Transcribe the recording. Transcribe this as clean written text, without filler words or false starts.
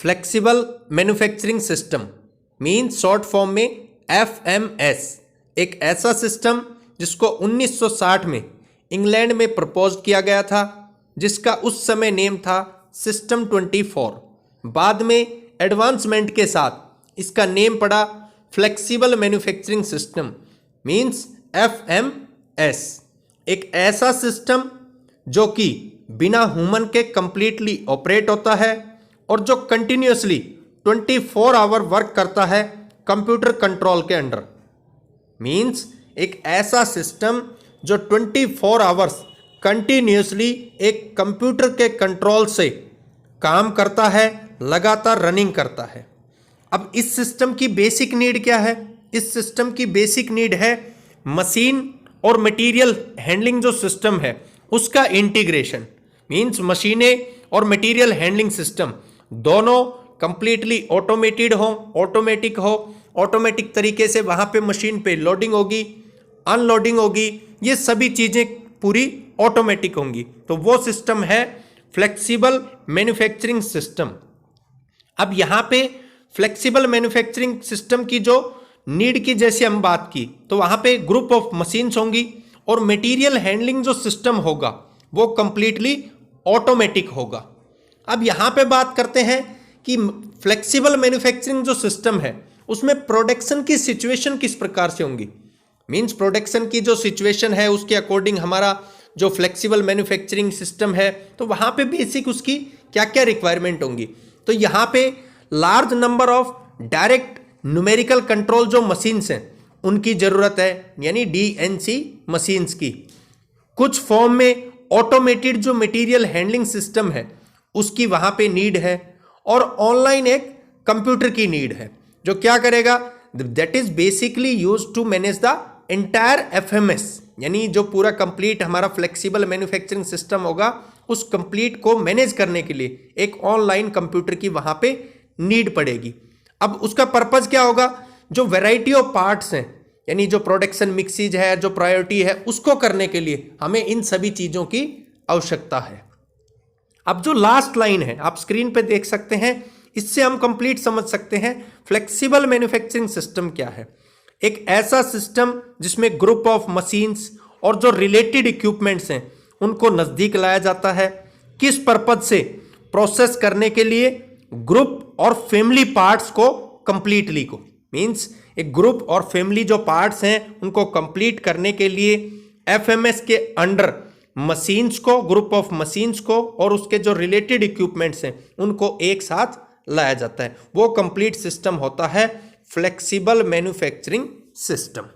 Flexible manufacturing system means short form में FMS, एक ऐसा सिस्टम जिसको 1960 में इंग्लैंड में प्रपोज किया गया था, जिसका उस समय नेम था सिस्टम 24। बाद में एडवांसमेंट के साथ इसका नेम पड़ा flexible manufacturing system means FMS, एक ऐसा सिस्टम जो कि बिना ह्यूमन के कंप्लीटली ऑपरेट होता है और जो कंटिन्यूसली 24 आवर वर्क करता है कंप्यूटर कंट्रोल के अंडर। मीन्स एक ऐसा सिस्टम जो 24 आवर्स कंटिन्यूसली एक कंप्यूटर के कंट्रोल से काम करता है, लगातार रनिंग करता है। अब इस सिस्टम की बेसिक नीड क्या है? इस सिस्टम की बेसिक नीड है मशीन और मटेरियल हैंडलिंग जो सिस्टम है उसका इंटीग्रेशन। मीन्स मशीनें और मटेरियल हैंडलिंग सिस्टम दोनों कंप्लीटली ऑटोमेटेड हो, ऑटोमेटिक हो, ऑटोमेटिक तरीके से वहाँ पे मशीन पे लोडिंग होगी, अनलोडिंग होगी, ये सभी चीज़ें पूरी ऑटोमेटिक होंगी। तो वो सिस्टम है फ्लेक्सिबल मैन्युफैक्चरिंग सिस्टम। अब यहाँ पे फ्लेक्सिबल मैन्युफैक्चरिंग सिस्टम की जो नीड की जैसे हम बात की तो वहाँ पे ग्रुप ऑफ मशीन्स होंगी और मटेरियल हैंडलिंग जो सिस्टम होगा वो कंप्लीटली ऑटोमेटिक होगा। अब यहाँ पे बात करते हैं कि फ्लेक्सिबल मैन्युफैक्चरिंग जो सिस्टम है उसमें प्रोडक्शन की सिचुएशन किस प्रकार से होंगी। मीन्स प्रोडक्शन की जो सिचुएशन है उसके अकॉर्डिंग हमारा जो फ्लेक्सिबल मैन्युफैक्चरिंग सिस्टम है तो वहाँ पे बेसिक उसकी क्या क्या रिक्वायरमेंट होंगी। तो यहाँ पे large number of direct numerical control जो मशीन्स हैं उनकी ज़रूरत है, यानी DNC मशीन्स की। कुछ फॉर्म में ऑटोमेटेड जो मटेरियल हैंडलिंग सिस्टम है उसकी वहाँ पे नीड है और ऑनलाइन एक कंप्यूटर की नीड है जो क्या करेगा, that is basically use to manage the entire FMS, यानी जो पूरा कंप्लीट हमारा फ्लेक्सिबल मैन्युफैक्चरिंग सिस्टम होगा उस कंप्लीट को मैनेज करने के लिए एक ऑनलाइन कंप्यूटर की वहाँ पे नीड पड़ेगी। अब उसका पर्पज क्या होगा, जो वैरायटी ऑफ पार्ट्स हैं यानी जो प्रोडक्शन मिक्सीज है, जो प्रायोरिटी है, उसको करने के लिए हमें इन सभी चीज़ों की आवश्यकता है। अब जो लास्ट लाइन है आप स्क्रीन पे देख सकते हैं, इससे हम कंप्लीट समझ सकते हैं फ्लेक्सिबल मैन्युफैक्चरिंग सिस्टम क्या है। एक ऐसा सिस्टम जिसमें ग्रुप ऑफ मशीन्स और जो रिलेटेड इक्विपमेंट्स हैं उनको नज़दीक लाया जाता है। किस पर्पज से? प्रोसेस करने के लिए ग्रुप और फैमिली पार्ट्स को कंप्लीटली को। मीन्स एक ग्रुप और फैमिली जो पार्ट्स हैं उनको कंप्लीट करने के लिए FMS के अंडर मशीन्स को, ग्रुप ऑफ मशीन्स को और उसके जो रिलेटेड इक्विपमेंट्स हैं उनको एक साथ लाया जाता है। वो कंप्लीट सिस्टम होता है फ्लेक्सिबल मैन्युफैक्चरिंग सिस्टम।